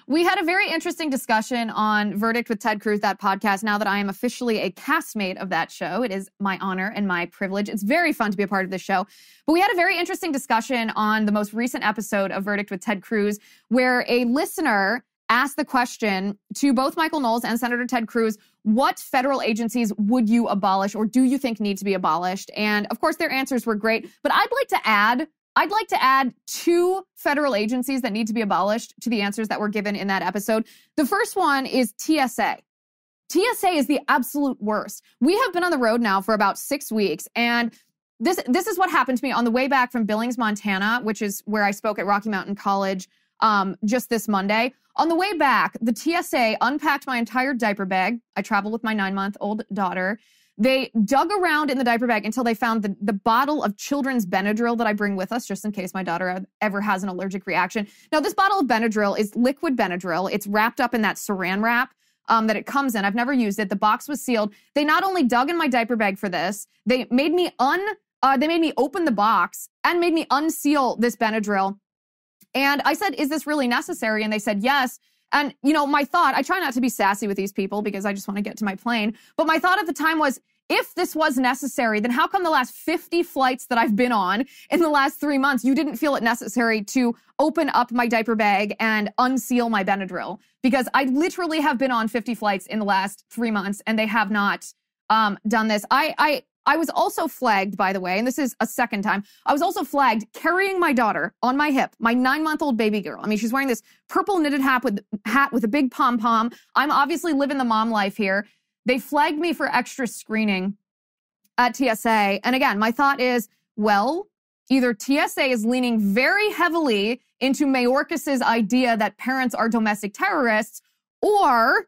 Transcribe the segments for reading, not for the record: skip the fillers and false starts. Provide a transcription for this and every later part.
We had a very interesting discussion on Verdict with Ted Cruz, that podcast, now that I am officially a castmate of that show. It is my honor and my privilege. It's very fun to be a part of this show. But we had a very interesting discussion on the most recent episode of Verdict with Ted Cruz, where a listener asked the question to both Michael Knowles and Senator Ted Cruz, what federal agencies would you abolish or do you think need to be abolished? And of course, their answers were great. But I'd like to add 2 federal agencies that need to be abolished to the answers that were given in that episode. The first one is TSA. TSA is the absolute worst. We have been on the road now for about 6 weeks, and this is what happened to me on the way back from Billings, Montana, which is where I spoke at Rocky Mountain College just this Monday. On the way back, the TSA unpacked my entire diaper bag. I traveled with my 9-month-old daughter. They dug around in the diaper bag until they found the bottle of children's Benadryl that I bring with us, just in case my daughter ever has an allergic reaction. Now, this bottle of Benadryl is liquid Benadryl. It's wrapped up in that saran wrap that it comes in. I've never used it. The box was sealed. They not only dug in my diaper bag for this, they made me open the box and made me unseal this Benadryl. And I said, is this really necessary? And they said, yes. And, you know, my thought, I try not to be sassy with these people because I just want to get to my plane. But my thought at the time was, if this was necessary, then how come the last 50 flights that I've been on in the last 3 months, you didn't feel it necessary to open up my diaper bag and unseal my Benadryl? Because I literally have been on 50 flights in the last 3 months and they have not done this. I was also flagged, by the way, and this is a second time. I was also flagged carrying my daughter on my hip, my 9-month-old baby girl. I mean, she's wearing this purple knitted hat with a big pom-pom. I'm obviously living the mom life here. They flagged me for extra screening at TSA. And again, my thought is, well, either TSA is leaning very heavily into Mayorkas's idea that parents are domestic terrorists, or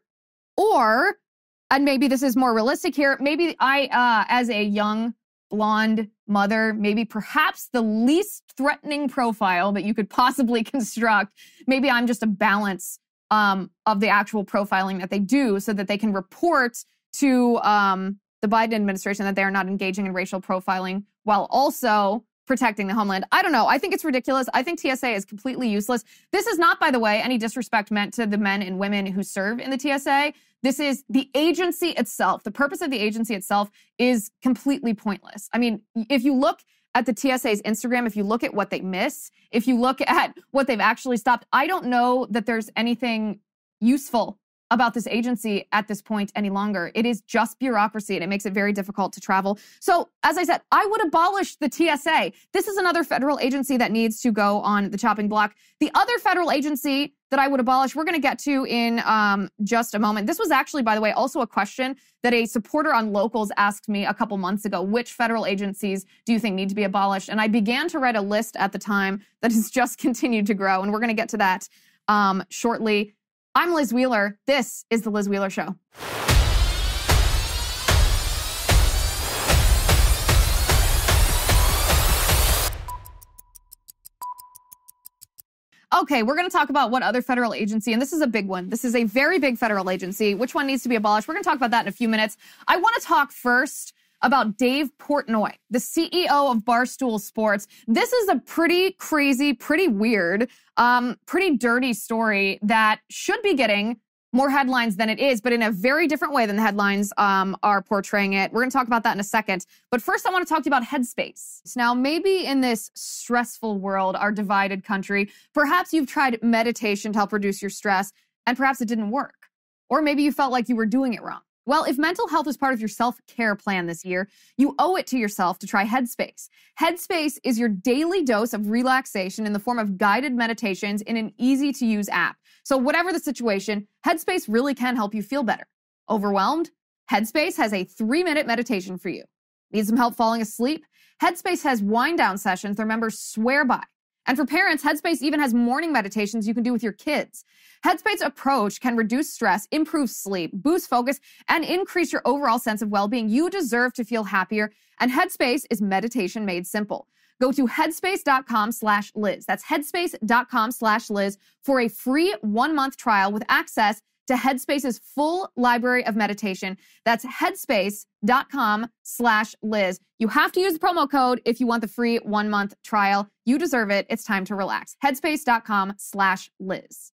and maybe this is more realistic here, maybe I, as a young blonde mother, maybe perhaps the least threatening profile that you could possibly construct, maybe I'm just a balance of the actual profiling that they do so that they can report to the Biden administration that they are not engaging in racial profiling while also protecting the homeland. I don't know. I think it's ridiculous. I think TSA is completely useless. This is not, by the way, any disrespect meant to the men and women who serve in the TSA. This is the agency itself. The purpose of the agency itself is completely pointless. I mean, if you look at the TSA's Instagram, if you look at what they miss, if you look at what they've actually stopped, I don't know that there's anything useful about this agency at this point any longer. It is just bureaucracy, and it makes it very difficult to travel. So, as I said, I would abolish the TSA. This is another federal agency that needs to go on the chopping block. The other federal agency that I would abolish, we're going to get to in just a moment. This was actually, by the way, also a question that a supporter on Locals asked me a couple months ago. Which federal agencies do you think need to be abolished? And I began to write a list at the time that has just continued to grow, and we're going to get to that shortly. I'm Liz Wheeler. This is The Liz Wheeler Show. Okay, we're going to talk about what other federal agency, and this is a big one. This is a very big federal agency. Which one needs to be abolished? We're going to talk about that in a few minutes. I want to talk first about Dave Portnoy, the CEO of Barstool Sports. This is a pretty crazy, pretty weird, pretty dirty story that should be getting more headlines than it is, but in a very different way than the headlines are portraying it. We're going to talk about that in a second. But first, I want to talk to you about Headspace. Now, maybe in this stressful world, our divided country, perhaps you've tried meditation to help reduce your stress, and perhaps it didn't work. Or maybe you felt like you were doing it wrong. Well, if mental health is part of your self-care plan this year, you owe it to yourself to try Headspace. Headspace is your daily dose of relaxation in the form of guided meditations in an easy-to-use app. So whatever the situation, Headspace really can help you feel better. Overwhelmed? Headspace has a 3-minute meditation for you. Need some help falling asleep? Headspace has wind-down sessions their members swear by. And for parents, Headspace even has morning meditations you can do with your kids. Headspace's approach can reduce stress, improve sleep, boost focus, and increase your overall sense of well-being. You deserve to feel happier, and Headspace is meditation made simple. Go to headspace.com/Liz. That's headspace.com/Liz for a free 1-month trial with access to Headspace's full library of meditation. That's headspace.com/Liz. You have to use the promo code if you want the free 1-month trial. You deserve it. It's time to relax. Headspace.com/Liz.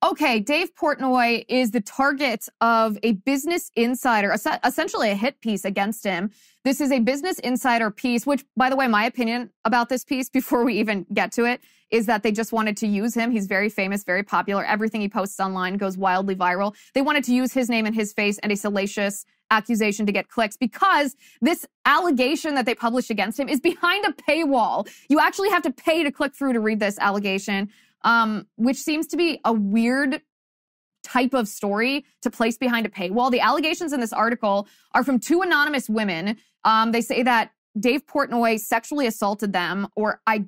okay, Dave Portnoy is the target of a Business Insider, essentially a hit piece against him. This is a Business Insider piece, which, by the way, my opinion about this piece, before we even get to it, is that they just wanted to use him. He's very famous, very popular. Everything he posts online goes wildly viral. They wanted to use his name and his face and a salacious accusation to get clicks, because this allegation that they published against him is behind a paywall. You actually have to pay to click through to read this allegation, which seems to be a weird type of story to place behind a paywall. The allegations in this article are from two anonymous women. They say that Dave Portnoy sexually assaulted them, or I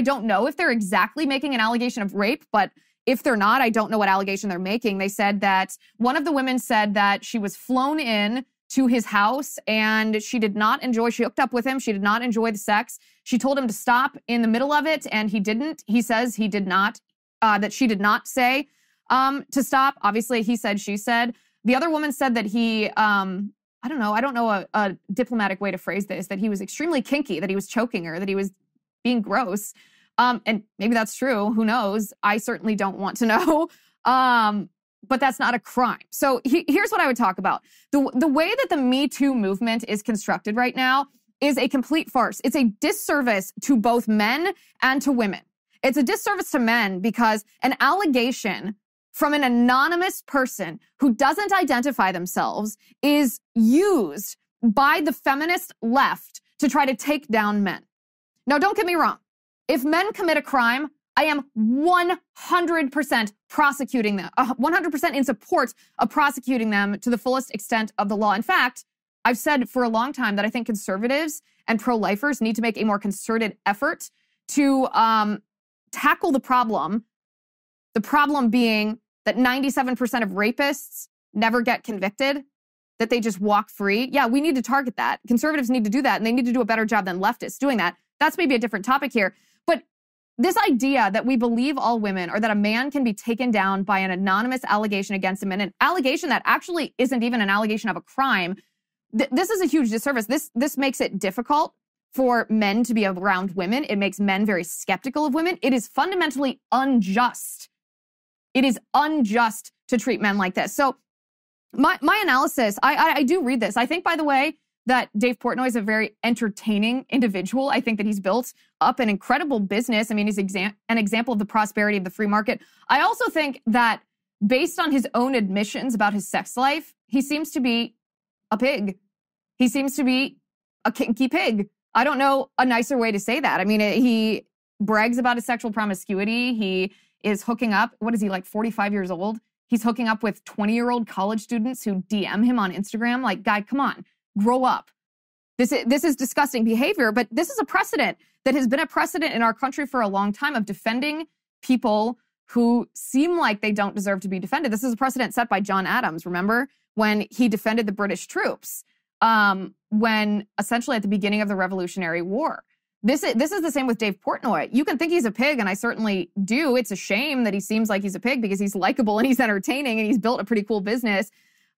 don't know if they're exactly making an allegation of rape, but if they're not, I don't know what allegation they're making. They said that one of the women said that she was flown in to his house and she hooked up with him. She did not enjoy the sex. She told him to stop in the middle of it, and he didn't. He says he did not, that she did not say to stop. Obviously, he said, she said. The other woman said that he, I don't know a diplomatic way to phrase this, that he was extremely kinky, that he was choking her, that he was being gross. And maybe that's true. Who knows? I certainly don't want to know. But that's not a crime. So here's what I would talk about. The way that the Me Too movement is constructed right now is a complete farce. It's a disservice to both men and to women. It's a disservice to men because an allegation from an anonymous person who doesn't identify themselves is used by the feminist left to try to take down men. Now, don't get me wrong. If men commit a crime, I am 100% prosecuting them, 100% in support of prosecuting them to the fullest extent of the law. In fact, I've said for a long time that I think conservatives and pro-lifers need to make a more concerted effort to tackle the problem being that 97% of rapists never get convicted, that they just walk free. Yeah, we need to target that. Conservatives need to do that, and they need to do a better job than leftists doing that. That's maybe a different topic here. But this idea that we believe all women, or that a man can be taken down by an anonymous allegation against him, and an allegation that actually isn't even an allegation of a crime, this is a huge disservice. This makes it difficult for men to be around women. It makes men very skeptical of women. It is fundamentally unjust. It is unjust to treat men like this. So my analysis, I do read this. I think, by the way, that Dave Portnoy is a very entertaining individual. I think that he's built up an incredible business. I mean, he's an example of the prosperity of the free market. I also think that based on his own admissions about his sex life, he seems to be a pig. He seems to be a kinky pig. I don't know a nicer way to say that. I mean, he brags about his sexual promiscuity. He is hooking up. What is he, like 45 years old? He's hooking up with 20-year-old college students who DM him on Instagram. Like, guy, come on. Grow up. This is disgusting behavior, but this is a precedent that has been a precedent in our country for a long time of defending people who seem like they don't deserve to be defended. This is a precedent set by John Adams, remember, when he defended the British troops, when essentially at the beginning of the Revolutionary War. This is the same with Dave Portnoy. You can think he's a pig, and I certainly do. It's a shame that he seems like he's a pig because he's likable and he's entertaining and he's built a pretty cool business.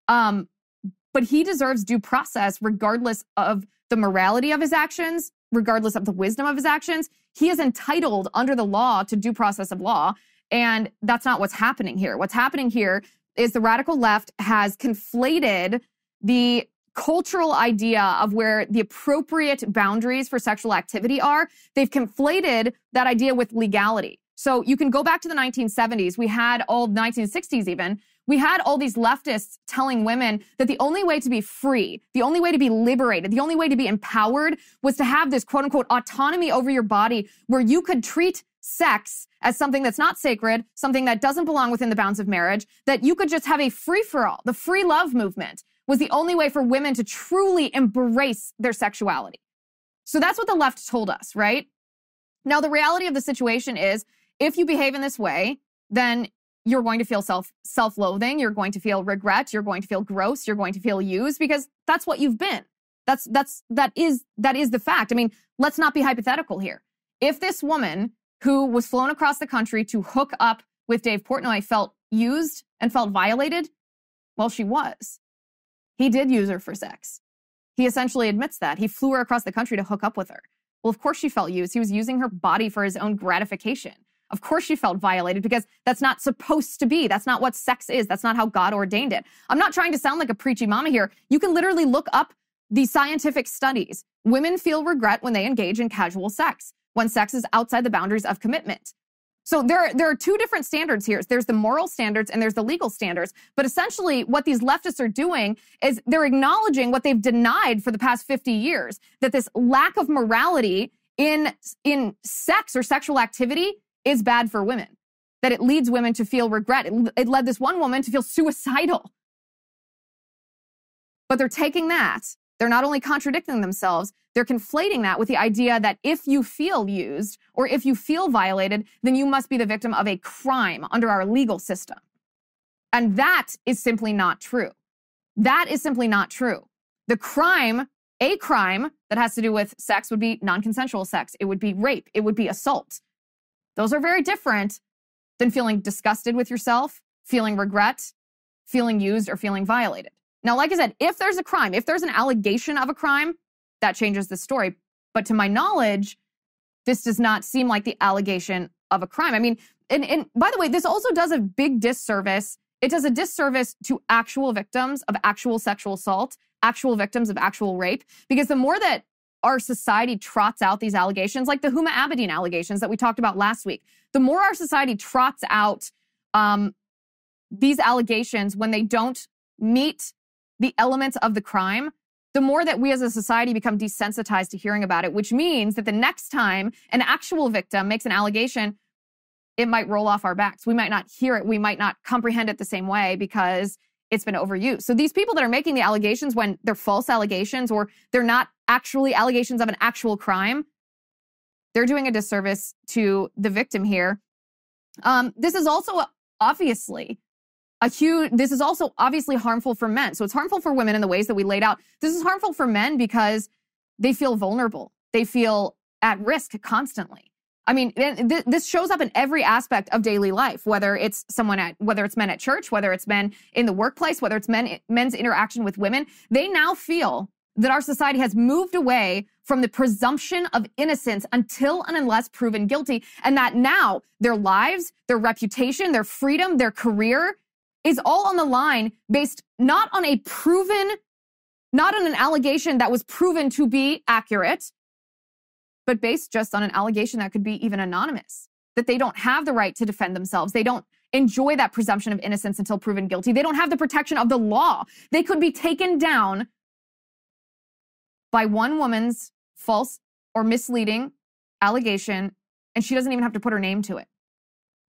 But he deserves due process regardless of the morality of his actions, regardless of the wisdom of his actions. He is entitled under the law to due process of law. And that's not what's happening here. What's happening here is the radical left has conflated the cultural idea of where the appropriate boundaries for sexual activity are. They've conflated that idea with legality. So you can go back to the 1970s. We had all 1960s even. We had all these leftists telling women that the only way to be free, the only way to be liberated, the only way to be empowered was to have this quote unquote autonomy over your body where you could treat sex as something that's not sacred, something that doesn't belong within the bounds of marriage, that you could just have a free-for-all. The free love movement was the only way for women to truly embrace their sexuality. So that's what the left told us, right? Now, the reality of the situation is if you behave in this way, then you're going to feel self-loathing, you're going to feel regret, you're going to feel gross, you're going to feel used because that's what you've been. That is the fact. I mean, let's not be hypothetical here. If this woman who was flown across the country to hook up with Dave Portnoy felt used and felt violated, well, she was. He did use her for sex. He essentially admits that. He flew her across the country to hook up with her. Well, of course she felt used. He was using her body for his own gratification. Of course she felt violated because that's not supposed to be. That's not what sex is. That's not how God ordained it. I'm not trying to sound like a preachy mama here. You can literally look up the scientific studies. Women feel regret when they engage in casual sex, when sex is outside the boundaries of commitment. So there are two different standards here. There's the moral standards and there's the legal standards. But essentially what these leftists are doing is they're acknowledging what they've denied for the past 50 years, that this lack of morality in sex or sexual activity is bad for women, that it leads women to feel regret. It led this one woman to feel suicidal. But they're taking that. They're not only contradicting themselves, they're conflating that with the idea that if you feel used or if you feel violated, then you must be the victim of a crime under our legal system. And that is simply not true. That is simply not true. The crime, a crime that has to do with sex would be non-consensual sex. It would be rape. It would be assault. Those are very different than feeling disgusted with yourself, feeling regret, feeling used, or feeling violated. Now, like I said, if there's a crime, if there's an allegation of a crime, that changes the story. But to my knowledge, this does not seem like the allegation of a crime. I mean, and by the way, this also does a big disservice. It does a disservice to actual victims of actual sexual assault, actual victims of actual rape, because the more that our society trots out these allegations, like the Huma Abedin allegations that we talked about last week, the more our society trots out these allegations when they don't meet the elements of the crime, the more that we as a society become desensitized to hearing about it, which means that the next time an actual victim makes an allegation, it might roll off our backs. We might not hear it. We might not comprehend it the same way because it's been overused. So these people that are making the allegations when they're false allegations or they're not actually allegations of an actual crime, they're doing a disservice to the victim here. This is also obviously harmful for men. So it's harmful for women in the ways that we laid out. This is harmful for men because they feel vulnerable. They feel at risk constantly. I mean, this shows up in every aspect of daily life, whether it's men at church, whether it's men in the workplace, whether it's men's interaction with women. They now feel that our society has moved away from the presumption of innocence until and unless proven guilty, and that now their lives, their reputation, their freedom, their career is all on the line based not on an allegation that was proven to be accurate, but based just on an allegation that could be even anonymous, that they don't have the right to defend themselves. They don't enjoy that presumption of innocence until proven guilty. They don't have the protection of the law. They could be taken down by one woman's false or misleading allegation, and she doesn't even have to put her name to it.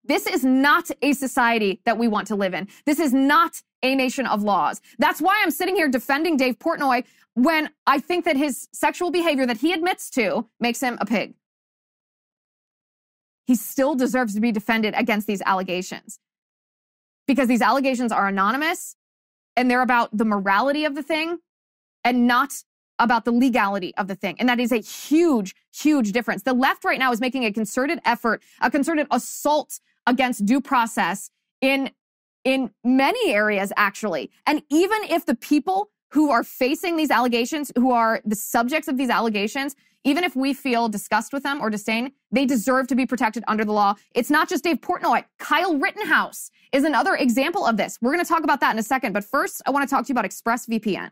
This is not a society that we want to live in. This is not a nation of laws. That's why I'm sitting here defending Dave Portnoy when I think that his sexual behavior that he admits to makes him a pig. He still deserves to be defended against these allegations because these allegations are anonymous and they're about the morality of the thing and not about the legality of the thing. And that is a huge, huge difference. The left right now is making a concerted effort, a concerted assault against due process in many areas, actually. And even if the people who are facing these allegations, who are the subjects of these allegations, even if we feel disgust with them or disdain, they deserve to be protected under the law. It's not just Dave Portnoy. Kyle Rittenhouse is another example of this. We're going to talk about that in a second. But first, I want to talk to you about ExpressVPN.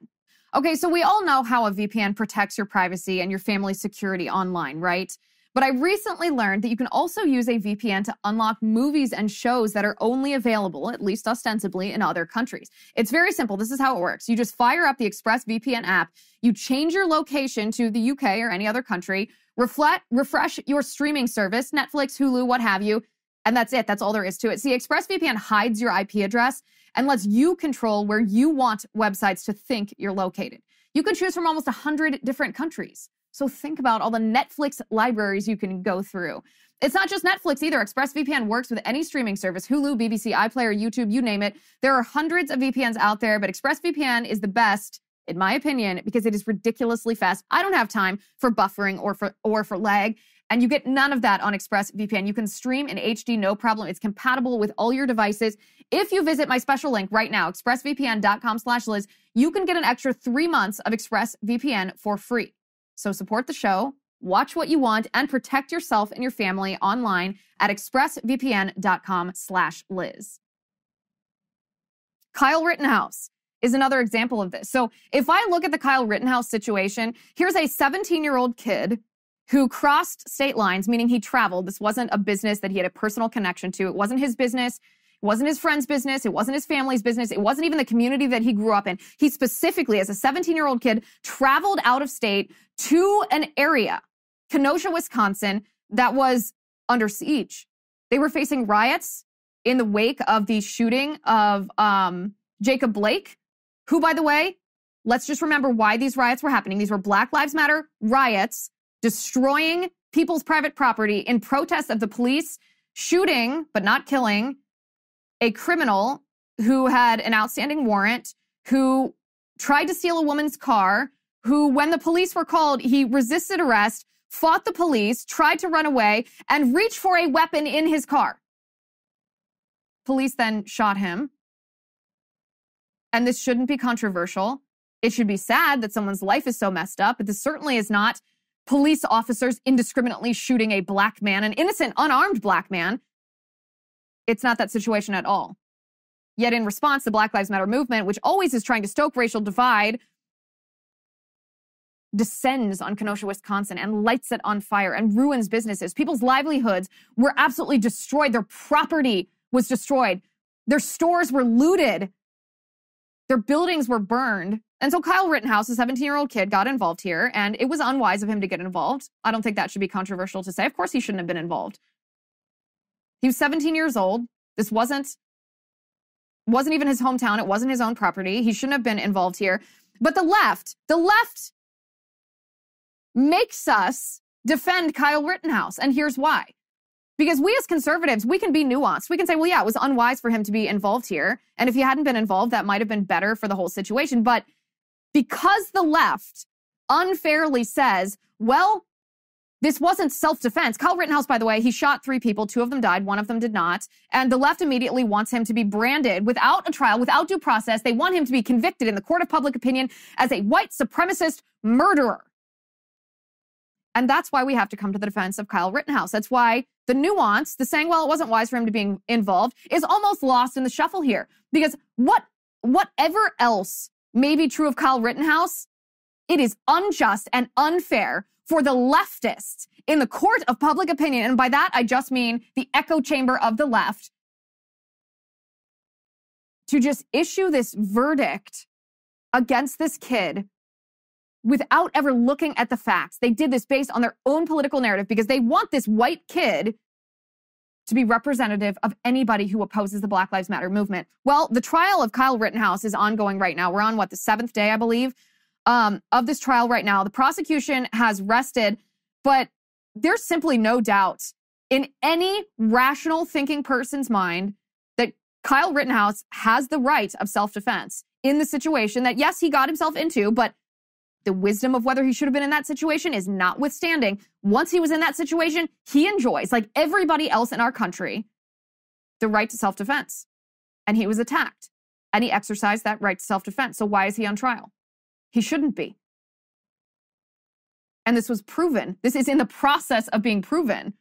Okay, so we all know how a VPN protects your privacy and your family's security online, right? But I recently learned that you can also use a VPN to unlock movies and shows that are only available, at least ostensibly, in other countries. It's very simple. This is how it works. You just fire up the ExpressVPN app, you change your location to the UK or any other country, refresh your streaming service, Netflix, Hulu, what have you, and that's it. That's all there is to it. See, ExpressVPN hides your IP address and lets you control where you want websites to think you're located. You can choose from almost 100 different countries. So think about all the Netflix libraries you can go through. It's not just Netflix either. ExpressVPN works with any streaming service, Hulu, BBC, iPlayer, YouTube, you name it. There are hundreds of VPNs out there, but ExpressVPN is the best, in my opinion, because it is ridiculously fast. I don't have time for buffering or for lag, and you get none of that on ExpressVPN. You can stream in HD, no problem. It's compatible with all your devices. If you visit my special link right now, expressvpn.com/Liz, you can get an extra 3 months of ExpressVPN for free. So support the show, watch what you want, and protect yourself and your family online at expressvpn.com/Liz. Kyle Rittenhouse is another example of this. So if I look at the Kyle Rittenhouse situation, here's a 17-year-old kid who crossed state lines, meaning he traveled. This wasn't a business that he had a personal connection to. It wasn't his business. It wasn't his friend's business. It wasn't his family's business. It wasn't even the community that he grew up in. He specifically, as a 17-year-old kid, traveled out of state to an area, Kenosha, Wisconsin, that was under siege. They were facing riots in the wake of the shooting of Jacob Blake, who, by the way, let's just remember why these riots were happening. These were Black Lives Matter riots, destroying people's private property in protest of the police shooting, but not killing, a criminal who had an outstanding warrant, who tried to steal a woman's car, who, when the police were called, he resisted arrest, fought the police, tried to run away, and reached for a weapon in his car. Police then shot him. And this shouldn't be controversial. It should be sad that someone's life is so messed up, but this certainly is not police officers indiscriminately shooting a black man, an innocent, unarmed black man. It's not that situation at all. Yet in response, the Black Lives Matter movement, which always is trying to stoke racial divide, descends on Kenosha, Wisconsin, and lights it on fire and ruins businesses. People's livelihoods were absolutely destroyed. Their property was destroyed. Their stores were looted. Their buildings were burned. And so Kyle Rittenhouse, a 17-year-old kid, got involved here, and it was unwise of him to get involved. I don't think that should be controversial to say. Of course he shouldn't have been involved. He was 17 years old. This wasn't even his hometown. It wasn't his own property. He shouldn't have been involved here. But the left makes us defend Kyle Rittenhouse. And here's why. Because we as conservatives, we can be nuanced. We can say, well, yeah, it was unwise for him to be involved here. And if he hadn't been involved, that might have been better for the whole situation. But because the left unfairly says, well, this wasn't self-defense. Kyle Rittenhouse, by the way, he shot 3 people. 2 of them died. 1 of them did not. And the left immediately wants him to be branded without a trial, without due process. They want him to be convicted in the court of public opinion as a white supremacist murderer. And that's why we have to come to the defense of Kyle Rittenhouse. That's why the nuance, the saying, well, it wasn't wise for him to be involved, is almost lost in the shuffle here. Because whatever else may be true of Kyle Rittenhouse, it is unjust and unfair for the leftists in the court of public opinion, and by that I just mean the echo chamber of the left, to just issue this verdict against this kid without ever looking at the facts. They did this based on their own political narrative because they want this white kid to be representative of anybody who opposes the Black Lives Matter movement. Well, the trial of Kyle Rittenhouse is ongoing right now. We're on, the 7th day, I believe, of this trial right now. The prosecution has rested, but there's simply no doubt in any rational thinking person's mind that Kyle Rittenhouse has the right of self-defense in the situation that, yes, he got himself into, but the wisdom of whether he should have been in that situation is notwithstanding. Once he was in that situation, he enjoys, like everybody else in our country, the right to self-defense. And he was attacked, and he exercised that right to self-defense. So why is he on trial? He shouldn't be. And this was proven. This is in the process of being proven.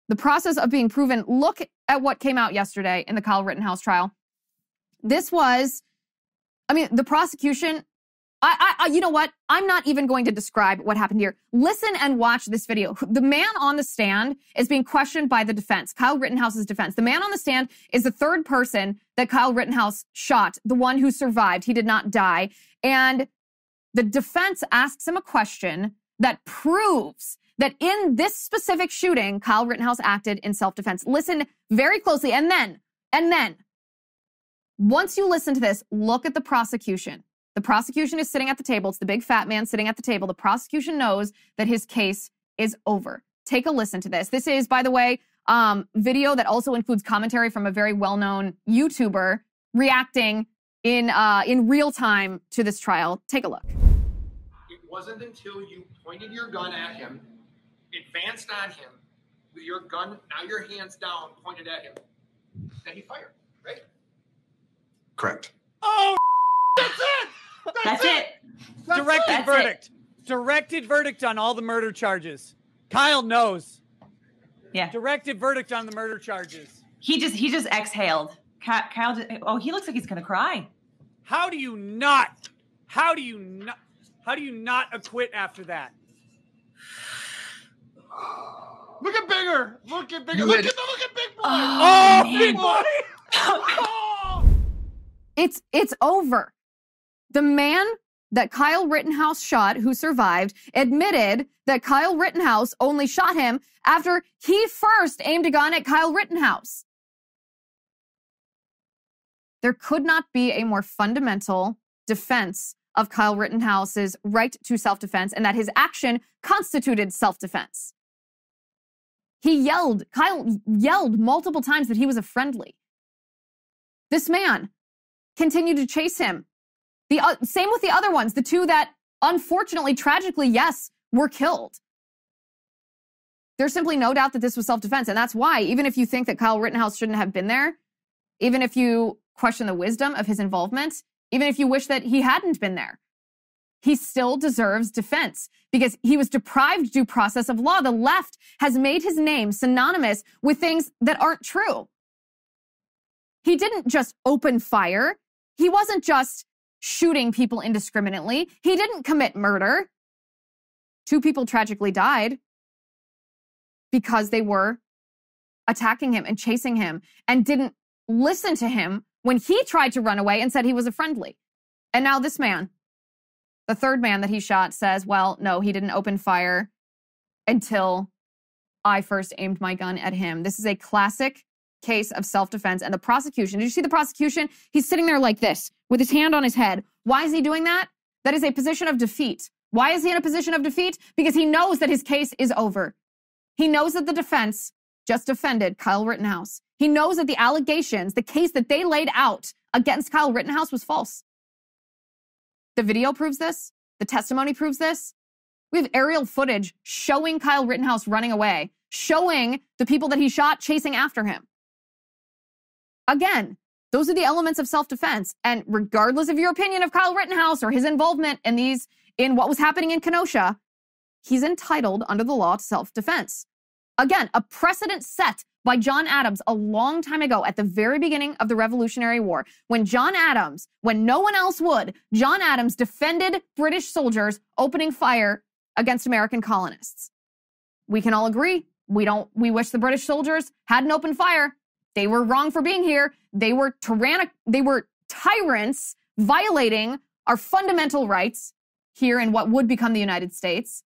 The process of being proven. Look at what came out yesterday in the Kyle Rittenhouse trial. This was, the prosecution, you know what? I'm not even going to describe what happened here. Listen and watch this video. The man on the stand is being questioned by the defense, Kyle Rittenhouse's defense. The man on the stand is the 3rd person that Kyle Rittenhouse shot, the one who survived. He did not die. And the defense asks him a question that proves that in this specific shooting, Kyle Rittenhouse acted in self-defense. Listen very closely. And then, once you listen to this, look at the prosecution. The prosecution is sitting at the table. It's the big fat man sitting at the table. The prosecution knows that his case is over. Take a listen to this. This is, by the way, video that also includes commentary from a very well-known YouTuber reacting in real time to this trial. Take a look. It wasn't until you pointed your gun at him, advanced on him, with your gun, now your hands down, pointed at him, that he fired, right? Correct. Oh, that's it! That's it. Directed verdict. Directed verdict on all the murder charges. Kyle knows. Yeah. Directed verdict on the murder charges. He just exhaled. Kyle he looks like he's going to cry. How do you not acquit after that? Look at bigger. Look at bigger. Look at big boy. Oh, man. big boy. Oh. It's over. The man that Kyle Rittenhouse shot, who survived, admitted that Kyle Rittenhouse only shot him after he first aimed a gun at Kyle Rittenhouse. There could not be a more fundamental defense of Kyle Rittenhouse's right to self-defense, and that his action constituted self-defense. Kyle yelled multiple times that he was a friendly. This man continued to chase him. Same with the other ones, the two that unfortunately, tragically, yes, were killed. There's simply no doubt that this was self-defense. And that's why, even if you think that Kyle Rittenhouse shouldn't have been there, even if you question the wisdom of his involvement, even if you wish that he hadn't been there, he still deserves defense because he was deprived due process of law. The left has made his name synonymous with things that aren't true. He didn't just open fire. He wasn't just shooting people indiscriminately. He didn't commit murder. 2 people tragically died because they were attacking him and chasing him and didn't listen to him when he tried to run away and said he was a friendly. And now this man, the third man that he shot, says, well, no, he didn't open fire until I first aimed my gun at him. This is a classic case of self-defense. And the prosecution, did you see the prosecution? He's sitting there like this with his hand on his head. Why is he doing that? That is a position of defeat. Why is he in a position of defeat? Because he knows that his case is over. He knows that the defense just defended Kyle Rittenhouse. He knows that the allegations, the case that they laid out against Kyle Rittenhouse was false. The video proves this. The testimony proves this. We have aerial footage showing Kyle Rittenhouse running away, showing the people that he shot chasing after him. Again, those are the elements of self-defense. And regardless of your opinion of Kyle Rittenhouse or his involvement in what was happening in Kenosha, he's entitled under the law to self-defense. Again, a precedent set by John Adams a long time ago at the very beginning of the Revolutionary War. When no one else would, John Adams defended British soldiers opening fire against American colonists. We can all agree. We wish the British soldiers hadn't opened fire. They were wrong for being here. They were tyrants violating our fundamental rights here in what would become the United States.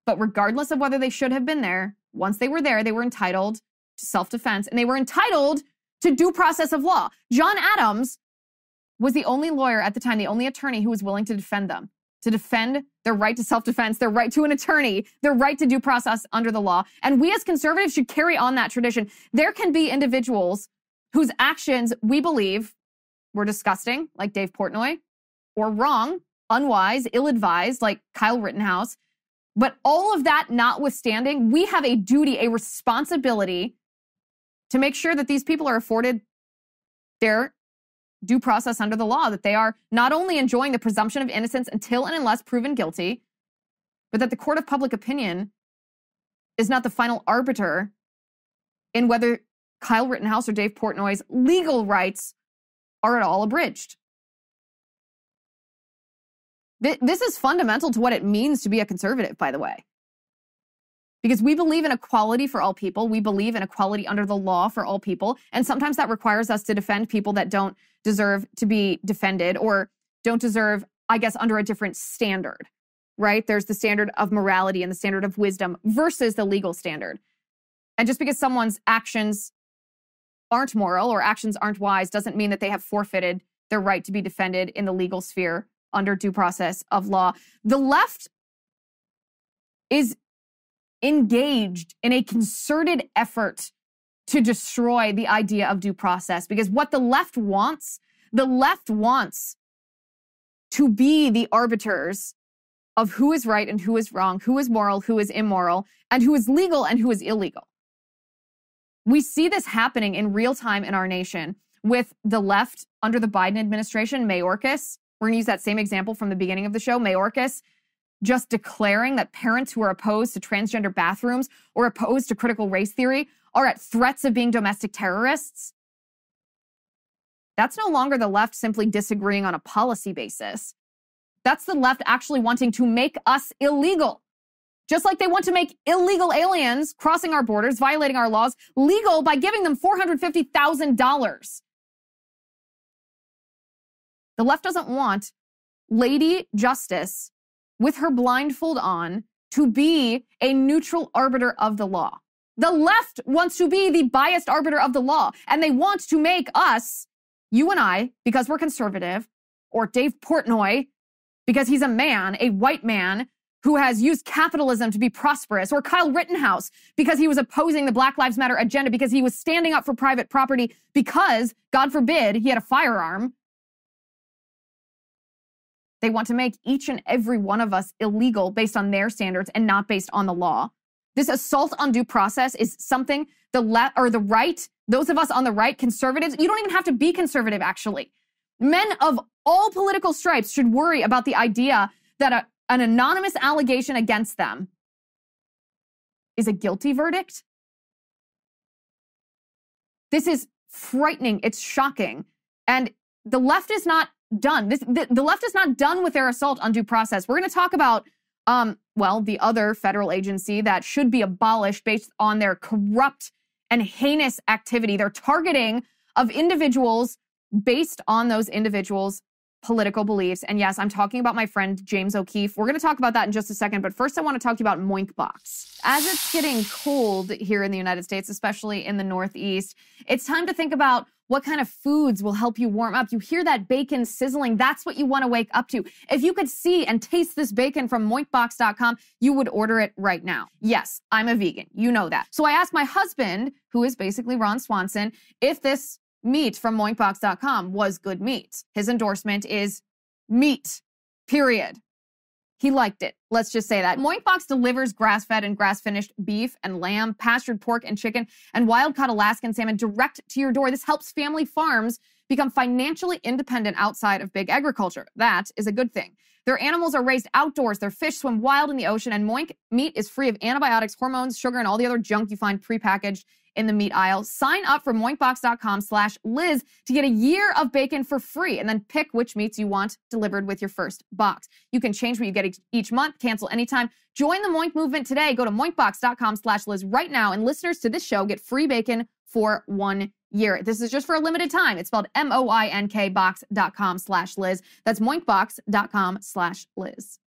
But regardless of whether they should have been there, once they were there, they were entitled to self-defense and they were entitled to due process of law. John Adams was the only lawyer at the time, the only attorney who was willing to defend them, to defend their right to self-defense, their right to an attorney, their right to due process under the law. And we as conservatives should carry on that tradition. There can be individuals whose actions we believe were disgusting, like Dave Portnoy, or wrong, unwise, ill-advised, like Kyle Rittenhouse. But all of that notwithstanding, we have a duty, a responsibility to make sure that these people are afforded their due process under the law, that they are not only enjoying the presumption of innocence until and unless proven guilty, but that the court of public opinion is not the final arbiter in whether Kyle Rittenhouse or Dave Portnoy's legal rights are at all abridged. This is fundamental to what it means to be a conservative, by the way. Because we believe in equality for all people. We believe in equality under the law for all people. And sometimes that requires us to defend people that don't deserve to be defended or don't deserve, I guess, under a different standard, right? There's the standard of morality and the standard of wisdom versus the legal standard. And just because someone's actions aren't moral or actions aren't wise doesn't mean that they have forfeited their right to be defended in the legal sphere under due process of law. The left is engaged in a concerted effort to destroy the idea of due process, because what the left wants to be the arbiters of who is right and who is wrong, who is moral, who is immoral, and who is legal and who is illegal. We see this happening in real time in our nation with the left under the Biden administration, Mayorkas. We're going to use that same example from the beginning of the show. Mayorkas just declaring that parents who are opposed to transgender bathrooms or opposed to critical race theory are at threats of being domestic terrorists. That's no longer the left simply disagreeing on a policy basis. That's the left actually wanting to make us illegal. Just like they want to make illegal aliens crossing our borders, violating our laws, legal by giving them $450,000. The left doesn't want Lady Justice with her blindfold on to be a neutral arbiter of the law. The left wants to be the biased arbiter of the law, and they want to make us, you and I, because we're conservative, or Dave Portnoy, because he's a man, a white man, who has used capitalism to be prosperous, or Kyle Rittenhouse, because he was opposing the Black Lives Matter agenda, because he was standing up for private property, because, God forbid, he had a firearm. They want to make each and every one of us illegal based on their standards and not based on the law. This assault on due process is something the left or the right, those of us on the right, conservatives, you don't even have to be conservative, actually. Men of all political stripes should worry about the idea that an anonymous allegation against them is a guilty verdict. This is frightening. It's shocking. And the left is not done. The left is not done with their assault on due process. We're going to talk about, the other federal agency that should be abolished based on their corrupt and heinous activity. Their targeting of individuals based on those individuals' political beliefs. And yes, I'm talking about my friend James O'Keefe. We're going to talk about that in just a second. But first, I want to talk to you about Moinkbox. As it's getting cold here in the United States, especially in the Northeast, it's time to think about what kind of foods will help you warm up. You hear that bacon sizzling. That's what you want to wake up to. If you could see and taste this bacon from moinkbox.com, you would order it right now. Yes, I'm a vegan. You know that. So I asked my husband, who is basically Ron Swanson, if this meat from moinkbox.com was good meat. His endorsement is meat, period. He liked it. Let's just say that. Moinkbox delivers grass-fed and grass-finished beef and lamb, pastured pork and chicken, and wild-caught Alaskan salmon direct to your door. This helps family farms become financially independent outside of big agriculture. That is a good thing. Their animals are raised outdoors. Their fish swim wild in the ocean, and Moink meat is free of antibiotics, hormones, sugar, and all the other junk you find prepackaged in the meat aisle. Sign up for moinkbox.com/Liz to get a year of bacon for free and then pick which meats you want delivered with your first box. You can change what you get each month, cancel anytime. Join the Moink movement today. Go to moinkbox.com/Liz right now, and listeners to this show get free bacon for 1 year. This is just for a limited time. It's spelled MOINK box.com/Liz. That's moinkbox.com/Liz.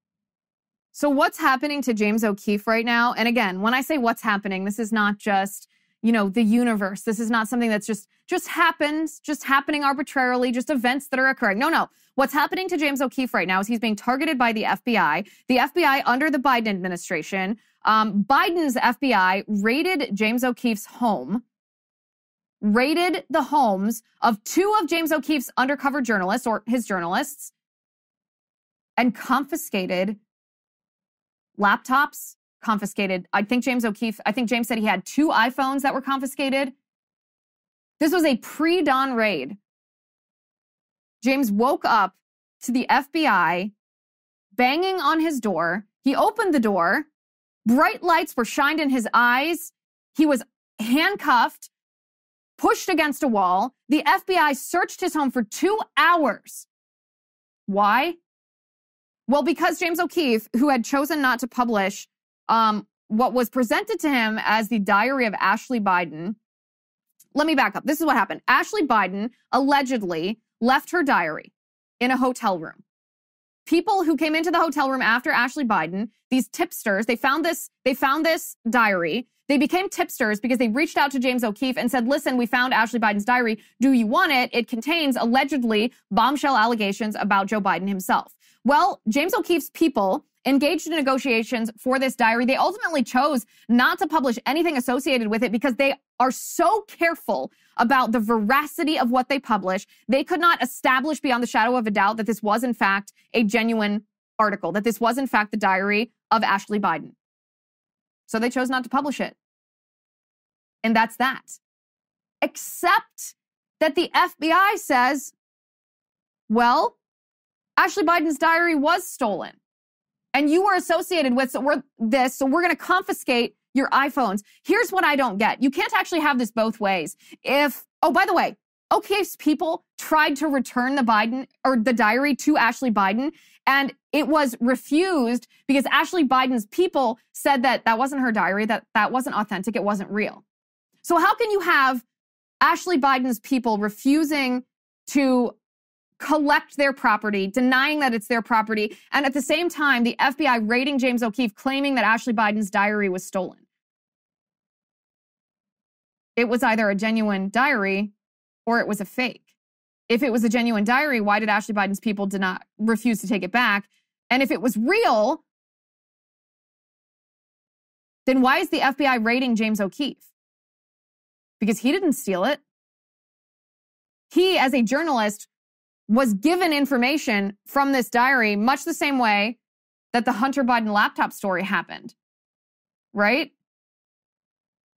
So what's happening to James O'Keefe right now? And again, when I say what's happening, this is not just the universe. This is not something that's just happens, just happening arbitrarily, just events that are occurring. No. What's happening to James O'Keefe right now is he's being targeted by the FBI. The FBI under the Biden administration, Biden's FBI raided James O'Keefe's home, raided the homes of 2 of James O'Keefe's undercover journalists or his journalists, and confiscated laptops, confiscated. I think James said he had 2 iPhones that were confiscated. This was a pre-dawn raid. James woke up to the FBI banging on his door. He opened the door. Bright lights were shined in his eyes. He was handcuffed, pushed against a wall. The FBI searched his home for 2 hours. Why? Well, because James O'Keefe, who had chosen not to publish what was presented to him as the diary of Ashley Biden. Let me back up. This is what happened. Ashley Biden allegedly left her diary in a hotel room. People who came into the hotel room after Ashley Biden, these tipsters, they found this diary. They became tipsters because they reached out to James O'Keefe and said, listen, we found Ashley Biden's diary. Do you want it? It contains allegedly bombshell allegations about Joe Biden himself. Well, James O'Keefe's people engaged in negotiations for this diary. They ultimately chose not to publish anything associated with it because they are so careful about the veracity of what they publish. They could not establish beyond the shadow of a doubt that this was, in fact, a genuine article, that this was, in fact, the diary of Ashley Biden. So they chose not to publish it. And that's that. Except that the FBI says, well, Ashley Biden's diary was stolen. And you were associated with so we're going to confiscate your iPhones. Here's what I don't get. You can't actually have this both ways. By the way, O'Keefe's people tried to return the diary to Ashley Biden, and it was refused because Ashley Biden's people said that wasn't her diary, that wasn't authentic, it wasn't real. So how can you have Ashley Biden's people refusing to collect their property, denying that it's their property, and at the same time, the FBI raiding James O'Keefe, claiming that Ashley Biden's diary was stolen? It was either a genuine diary or it was a fake. If it was a genuine diary, why did Ashley Biden's people refuse to take it back? And if it was real, then why is the FBI raiding James O'Keefe? Because he didn't steal it. He, as a journalist, was given information from this diary much the same way that the Hunter Biden laptop story happened, right?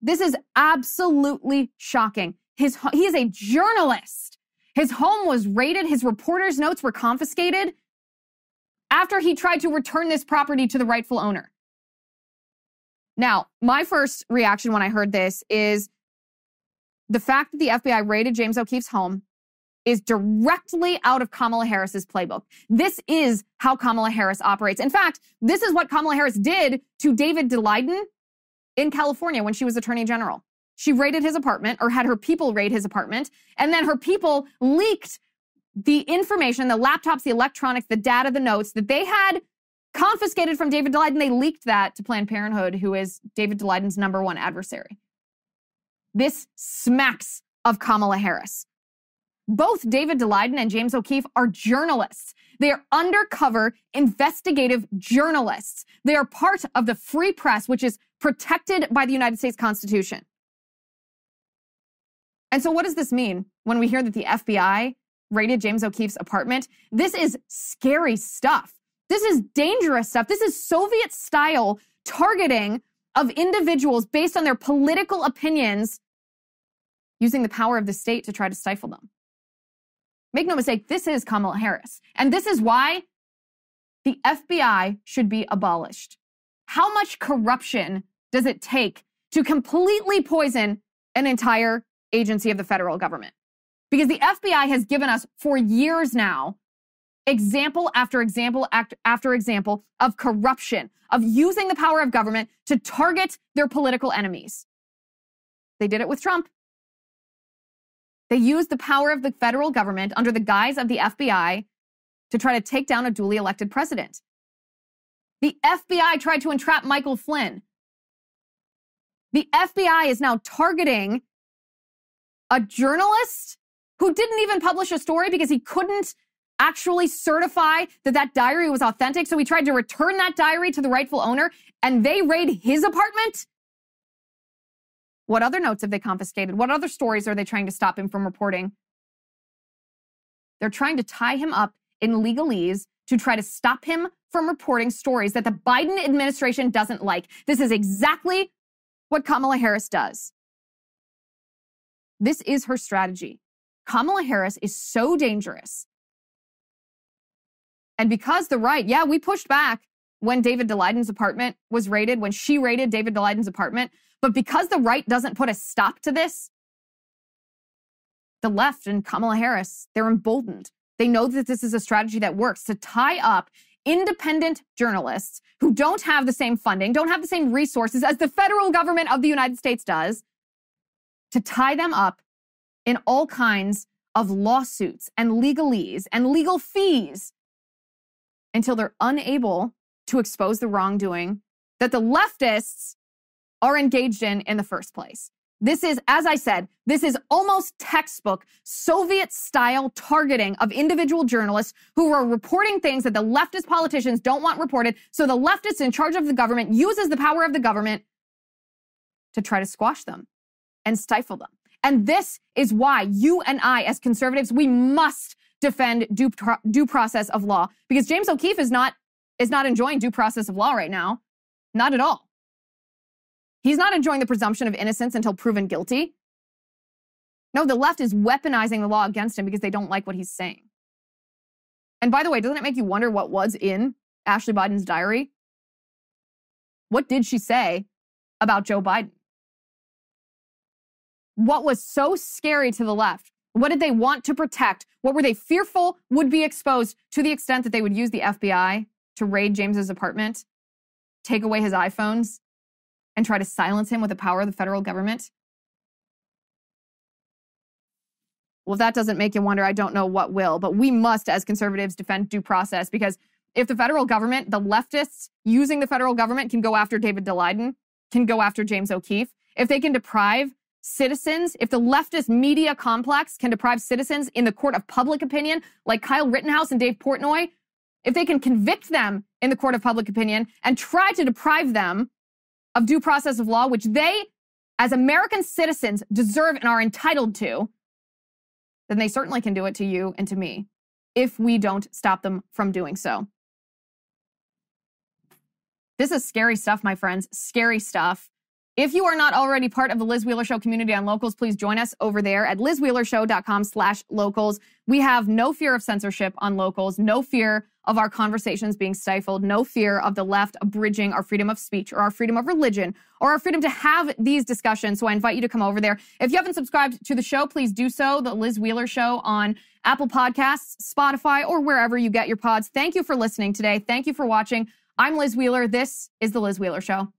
This is absolutely shocking. He is a journalist. His home was raided. His reporter's notes were confiscated after he tried to return this property to the rightful owner. Now, my first reaction when I heard this is the fact that the FBI raided James O'Keefe's home is directly out of Kamala Harris's playbook. This is how Kamala Harris operates. In fact, this is what Kamala Harris did to David Daleiden in California when she was Attorney General. She raided his apartment, or had her people raid his apartment, and then her people leaked the information, the laptops, the electronics, the data, the notes that they had confiscated from David Daleiden. They leaked that to Planned Parenthood, who is David Daleiden's #1 adversary. This smacks of Kamala Harris. Both David Daleiden and James O'Keefe are journalists. They are undercover investigative journalists. They are part of the free press, which is protected by the United States Constitution. And so what does this mean when we hear that the FBI raided James O'Keefe's apartment? This is scary stuff. This is dangerous stuff. This is Soviet-style targeting of individuals based on their political opinions, using the power of the state to try to stifle them. Make no mistake, this is Kamala Harris. And this is why the FBI should be abolished. How much corruption does it take to completely poison an entire agency of the federal government? Because the FBI has given us for years now example after example after example of corruption, of using the power of government to target their political enemies. They did it with Trump. They used the power of the federal government under the guise of the FBI to try to take down a duly elected president. The FBI tried to entrap Michael Flynn. The FBI is now targeting a journalist who didn't even publish a story because he couldn't actually certify that that diary was authentic. So he tried to return that diary to the rightful owner, and they raid his apartment. What other notes have they confiscated? What other stories are they trying to stop him from reporting? They're trying to tie him up in legalese to try to stop him from reporting stories that the Biden administration doesn't like. This is exactly what Kamala Harris does. This is her strategy. Kamala Harris is so dangerous. And because the right, we pushed back when David Daleiden's apartment was raided, when she raided David Daleiden's apartment, but because the right doesn't put a stop to this, the left and Kamala Harris, they're emboldened. They know that this is a strategy that works to tie up independent journalists who don't have the same funding, don't have the same resources as the federal government of the United States does, to tie them up in all kinds of lawsuits and legalese and legal fees until they're unable to expose the wrongdoing that the leftists are engaged in the first place. This is, as I said, this is almost textbook Soviet-style targeting of individual journalists who are reporting things that the leftist politicians don't want reported. So the leftists in charge of the government uses the power of the government to try to squash them and stifle them. And this is why you and I, as conservatives, we must defend due process of law, because James O'Keefe is not enjoying due process of law right now. Not at all. He's not enjoying the presumption of innocence until proven guilty. No, the left is weaponizing the law against him because they don't like what he's saying. And by the way, doesn't it make you wonder what was in Ashley Biden's diary? What did she say about Joe Biden? What was so scary to the left? What did they want to protect? What were they fearful would be exposed to the extent that they would use the FBI to raid James's apartment, take away his iPhones, and try to silence him with the power of the federal government? Well, if that doesn't make you wonder, I don't know what will. But we must, as conservatives, defend due process, because if the federal government, the leftists using the federal government, can go after David Daleiden, can go after James O'Keefe, if they can deprive citizens, if the leftist media complex can deprive citizens in the court of public opinion, like Kyle Rittenhouse and Dave Portnoy, if they can convict them in the court of public opinion and try to deprive them of due process of law, which they, as American citizens, deserve and are entitled to, then they certainly can do it to you and to me if we don't stop them from doing so. This is scary stuff, my friends. Scary stuff. If you are not already part of the Liz Wheeler Show community on Locals, please join us over there at lizwheelershow.com/locals. We have no fear of censorship on Locals, no fear of our conversations being stifled, no fear of the left abridging our freedom of speech or our freedom of religion or our freedom to have these discussions. So I invite you to come over there. If you haven't subscribed to the show, please do so. The Liz Wheeler Show on Apple Podcasts, Spotify, or wherever you get your pods. Thank you for listening today. Thank you for watching. I'm Liz Wheeler. This is The Liz Wheeler Show.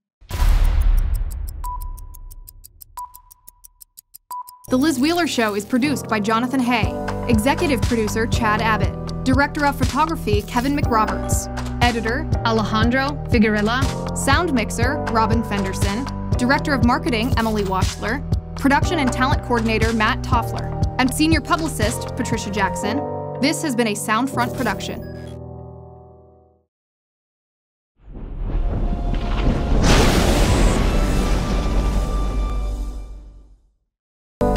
The Liz Wheeler Show is produced by Jonathan Hay, executive producer Chad Abbott, director of photography Kevin McRoberts, editor Alejandro Figuerella, sound mixer Robin Fenderson, director of marketing Emily Washler, production and talent coordinator Matt Toffler, and senior publicist Patricia Jackson. This has been a Soundfront production.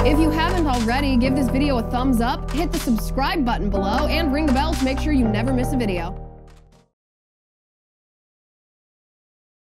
If you haven't already, give this video a thumbs up, hit the subscribe button below, and ring the bell to make sure you never miss a video.